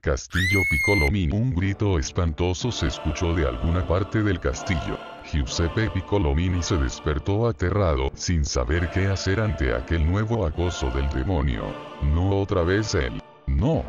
castillo Piccolomini. Un grito espantoso se escuchó de alguna parte del castillo. Giuseppe Piccolomini se despertó aterrado, sin saber qué hacer ante aquel nuevo acoso del demonio. No otra vez él. No,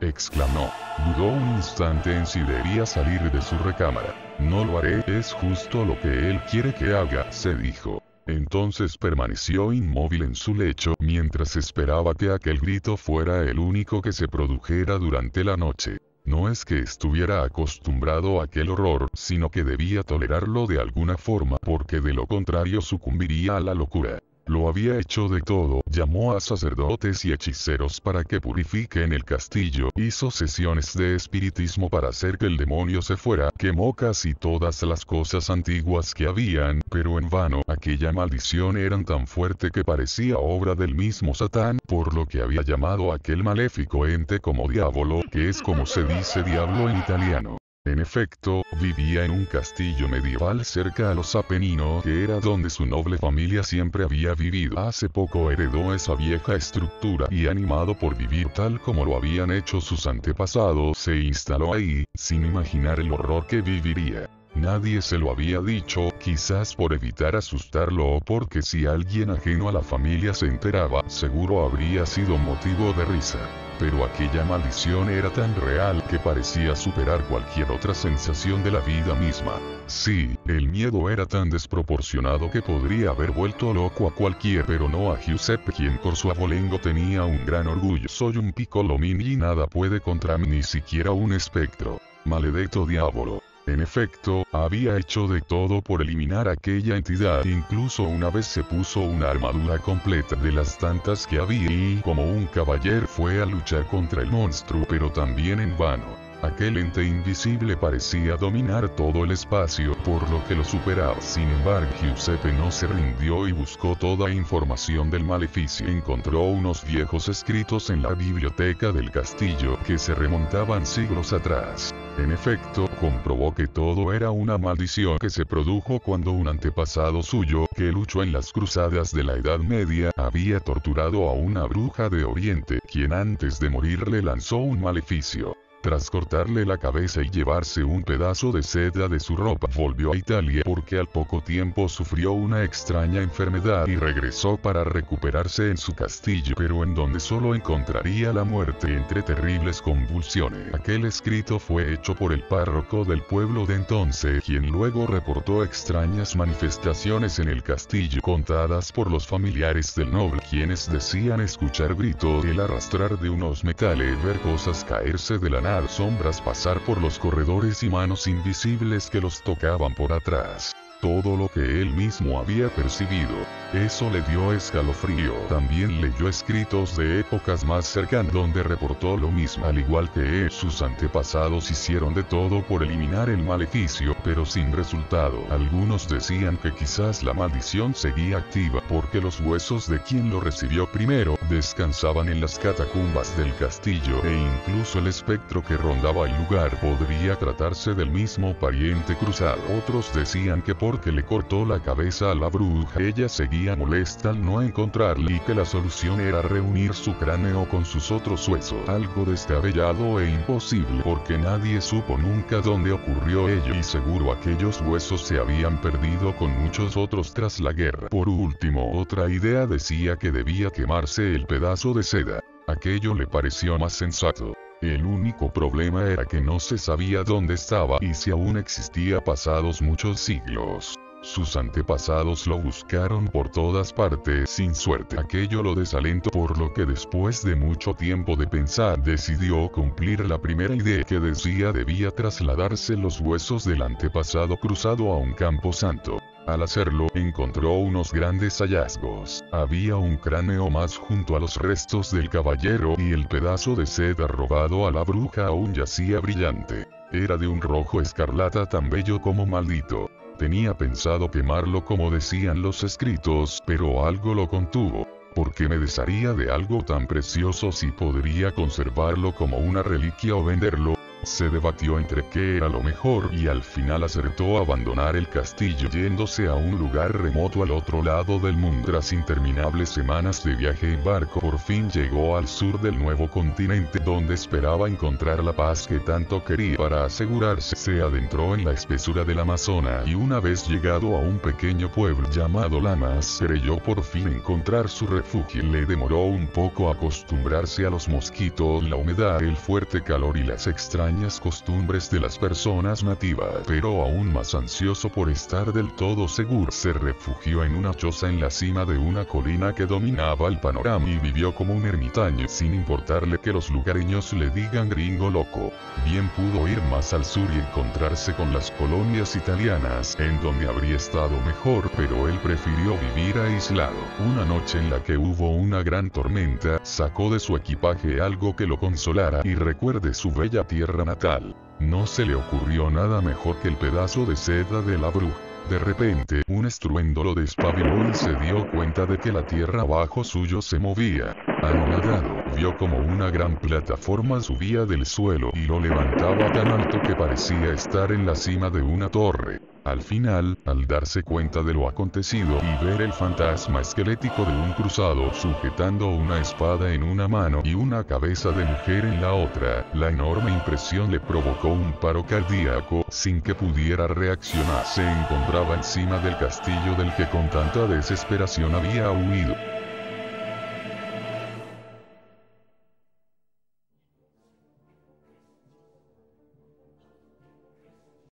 exclamó. Dudó un instante en si debía salir de su recámara. No lo haré, es justo lo que él quiere que haga, se dijo. Entonces permaneció inmóvil en su lecho mientras esperaba que aquel grito fuera el único que se produjera durante la noche. No es que estuviera acostumbrado a aquel horror, sino que debía tolerarlo de alguna forma porque de lo contrario sucumbiría a la locura. Lo había hecho de todo, llamó a sacerdotes y hechiceros para que purifiquen el castillo, hizo sesiones de espiritismo para hacer que el demonio se fuera, quemó casi todas las cosas antiguas que habían, pero en vano. Aquella maldición era tan fuerte que parecía obra del mismo Satán, por lo que había llamado a aquel maléfico ente como diavolo, que es como se dice diablo en italiano. En efecto, vivía en un castillo medieval cerca a los Apeninos, que era donde su noble familia siempre había vivido. Hace poco heredó esa vieja estructura y animado por vivir tal como lo habían hecho sus antepasados, se instaló ahí, sin imaginar el horror que viviría. Nadie se lo había dicho, quizás por evitar asustarlo o porque si alguien ajeno a la familia se enteraba, seguro habría sido motivo de risa. Pero aquella maldición era tan real que parecía superar cualquier otra sensación de la vida misma. Sí, el miedo era tan desproporcionado que podría haber vuelto loco a cualquiera, pero no a Giuseppe, quien por su abolengo tenía un gran orgullo. Soy un Piccolomini y nada puede contra mí, ni siquiera un espectro. Maledetto diavolo. En efecto, había hecho de todo por eliminar aquella entidad, incluso una vez se puso una armadura completa de las tantas que había y, como un caballero, fue a luchar contra el monstruo, pero también en vano. Aquel ente invisible parecía dominar todo el espacio, por lo que lo superaba. Sin embargo, Giuseppe no se rindió y buscó toda información del maleficio. Encontró unos viejos escritos en la biblioteca del castillo que se remontaban siglos atrás. En efecto, comprobó que todo era una maldición que se produjo cuando un antepasado suyo, que luchó en las cruzadas de la Edad Media, había torturado a una bruja de Oriente, quien antes de morir le lanzó un maleficio. Tras cortarle la cabeza y llevarse un pedazo de seda de su ropa, volvió a Italia porque al poco tiempo sufrió una extraña enfermedad y regresó para recuperarse en su castillo, pero en donde solo encontraría la muerte entre terribles convulsiones. Aquel escrito fue hecho por el párroco del pueblo de entonces, quien luego reportó extrañas manifestaciones en el castillo contadas por los familiares del noble, quienes decían escuchar gritos, el arrastrar de unos metales, ver cosas caerse de la nada, sombras pasar por los corredores y manos invisibles que los tocaban por atrás. Todo lo que él mismo había percibido. Eso le dio escalofrío. También leyó escritos de épocas más cercanas donde reportó lo mismo. Al igual que él, sus antepasados hicieron de todo por eliminar el maleficio, pero sin resultado. Algunos decían que quizás la maldición seguía activa porque los huesos de quien lo recibió primero descansaban en las catacumbas del castillo, e incluso el espectro que rondaba el lugar podría tratarse del mismo pariente cruzado. Otros decían que porque le cortó la cabeza a la bruja, ella seguía molesta al no encontrarle y que la solución era reunir su cráneo con sus otros huesos. Algo descabellado e imposible porque nadie supo nunca dónde ocurrió ello y seguro aquellos huesos se habían perdido con muchos otros tras la guerra. Por último, otra idea decía que debía quemarse el pedazo de seda. Aquello le pareció más sensato. El único problema era que no se sabía dónde estaba y si aún existía pasados muchos siglos. Sus antepasados lo buscaron por todas partes sin suerte. Aquello lo desalentó, por lo que después de mucho tiempo de pensar decidió cumplir la primera idea que decía debía trasladarse los huesos del antepasado cruzado a un camposanto. Al hacerlo, encontró unos grandes hallazgos. Había un cráneo más junto a los restos del caballero y el pedazo de seda robado a la bruja aún yacía brillante. Era de un rojo escarlata tan bello como maldito. Tenía pensado quemarlo como decían los escritos, pero algo lo contuvo. ¿Por qué me desharía de algo tan precioso si podría conservarlo como una reliquia o venderlo? Se debatió entre qué era lo mejor y al final acertó abandonar el castillo yéndose a un lugar remoto al otro lado del mundo. Tras interminables semanas de viaje en barco, por fin llegó al sur del nuevo continente donde esperaba encontrar la paz que tanto quería. Para asegurarse, se adentró en la espesura del Amazonas y una vez llegado a un pequeño pueblo llamado Lamas, creyó por fin encontrar su refugio. Le demoró un poco acostumbrarse a los mosquitos, la humedad, el fuerte calor y las extrañas costumbres de las personas nativas, pero aún más ansioso por estar del todo seguro, se refugió en una choza en la cima de una colina que dominaba el panorama y vivió como un ermitaño, sin importarle que los lugareños le digan gringo loco. Bien pudo ir más al sur y encontrarse con las colonias italianas, en donde habría estado mejor, pero él prefirió vivir aislado. Una noche en la que hubo una gran tormenta, sacó de su equipaje algo que lo consolara y recuerde su bella tierra natal. No se le ocurrió nada mejor que el pedazo de seda de la bruja. De repente, un estruendo lo despabiló y se dio cuenta de que la tierra abajo suyo se movía. Anonadado, vio como una gran plataforma subía del suelo y lo levantaba tan alto que parecía estar en la cima de una torre. Al final, al darse cuenta de lo acontecido y ver el fantasma esquelético de un cruzado sujetando una espada en una mano y una cabeza de mujer en la otra, la enorme impresión le provocó un paro cardíaco. Sin que pudiera reaccionar, se encontraba encima del castillo del que con tanta desesperación había huido.